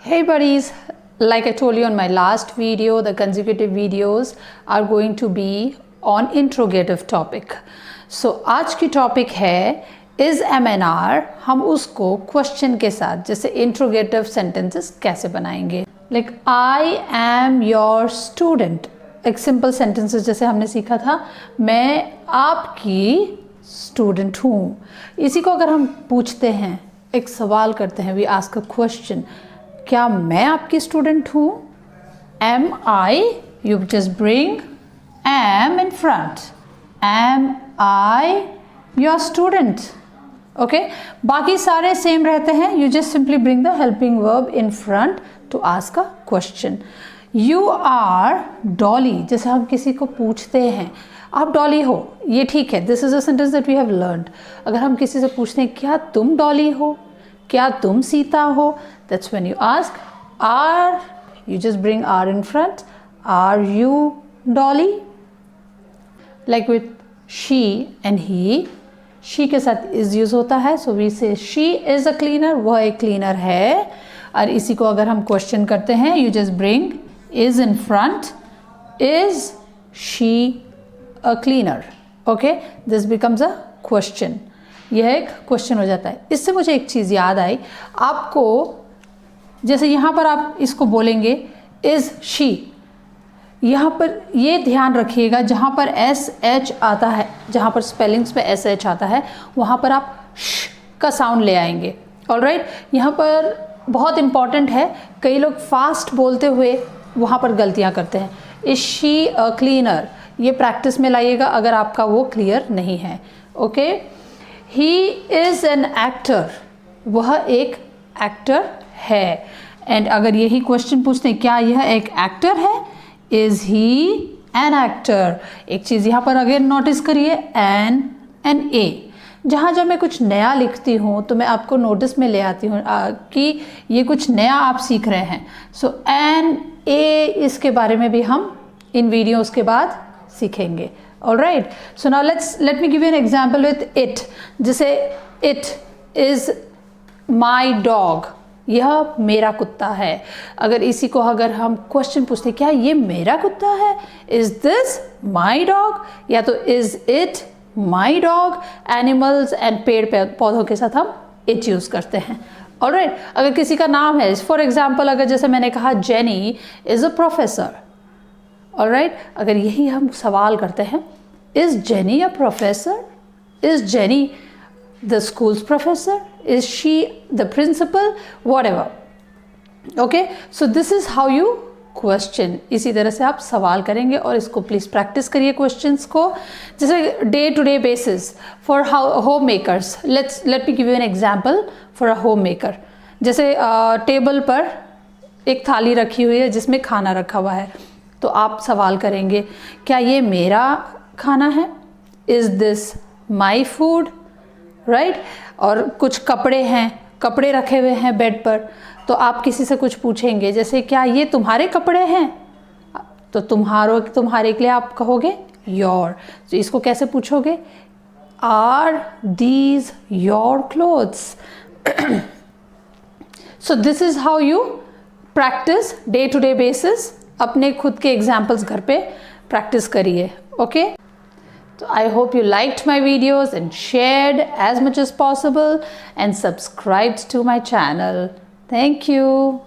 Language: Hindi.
Hey buddies, like I told you on my last video, the consecutive videos are going to be on interrogative topic. So आज की topic है is MNR, हम उसको question के साथ जैसे interrogative sentences कैसे बनाएंगे. Like I am your student. एक simple sentences जैसे हमने सीखा था, मैं आपकी student हूँ. इसी को अगर हम पूछते हैं, एक सवाल करते हैं, we ask a question. क्या मैं आपकी स्टूडेंट हूँ? Am I? You just bring am in front. Am I your student? Okay. बाकी सारे सेम रहते हैं. You just simply bring the helping verb in front to ask a question. You are Dolly. जैसे हम किसी को पूछते हैं, आप डॉली हो, ये ठीक है. This is a sentence that we have learned. अगर हम किसी से पूछते हैं क्या तुम डॉली हो, क्या तुम सीता हो, that's when you ask are, you just bring are in front. Are you Dolly? Like with she and he, she के साथ is use होता है, so we say she is a cleaner, वह एक cleaner है. और इसी को अगर हम question करते हैं, you just bring is in front. Is she a cleaner? Okay, this becomes a question. यह एक क्वेश्चन हो जाता है. इससे मुझे एक चीज़ याद आई, आपको जैसे यहाँ पर आप इसको बोलेंगे इज़ शी, यहाँ पर ये ध्यान रखिएगा जहाँ पर एस एच आता है, जहाँ पर स्पेलिंग्स पे एस एच आता है, वहाँ पर आप श का साउंड ले आएंगे. ऑलराइट, यहाँ पर बहुत इम्पॉर्टेंट है. कई लोग फास्ट बोलते हुए वहाँ पर गलतियाँ करते हैं. इज़ शी अ क्लीनर, ये प्रैक्टिस में लाइएगा अगर आपका वो क्लियर नहीं है. Okay. He is an actor, वह एक एक्टर है. एंड अगर यही क्वेश्चन पूछते हैं क्या यह एक एक्टर है, इज ही एन एक्टर. एक चीज़ यहाँ पर अगर नोटिस करिए, एन ए. जहाँ जब मैं कुछ नया लिखती हूँ तो मैं आपको नोटिस में ले आती हूँ कि ये कुछ नया आप सीख रहे हैं. सो एन ए, इसके बारे में भी हम इन वीडियोस के बाद सीखेंगे. All right. So now let me give you an example with it. जैसे it is my dog. यह मेरा कुत्ता है. अगर हम क्वेश्चन पूछते हैं क्या ये मेरा कुत्ता है, is this my dog, या तो is it my dog. Animals and पेड़ पौधों के साथ हम it यूज़ करते हैं. Alright. अगर किसी का नाम है, फॉर एग्जाम्पल अगर जैसे मैंने कहा Jenny is a professor. Alright, अगर यही हम सवाल करते हैं, is Jenny a professor, is Jenny the school's professor, is she the principal, whatever. Okay, so this is how you question. इसी तरह से आप सवाल करेंगे और इसको प्लीज़ प्रैक्टिस करिए क्वेश्चंस को. जैसे day to day basis for home makers, let me give you an example for a home maker. जैसे टेबल पर एक थाली रखी हुई है जिसमें खाना रखा हुआ है, तो आप सवाल करेंगे क्या ये मेरा खाना है, is this my food, right. और कुछ कपड़े हैं, कपड़े रखे हुए हैं बेड पर, तो आप किसी से कुछ पूछेंगे जैसे क्या ये तुम्हारे कपड़े हैं, तो तुम्हारे के लिए आप कहोगे योर. तो इसको कैसे पूछोगे, are these your clothes. So this is how you practise day to day basis. अपने खुद के एग्जाम्पल्स घर पे प्रैक्टिस करिए. ओके, तो I hope you liked my videos and shared as much as possible and subscribed to my channel. Thank you.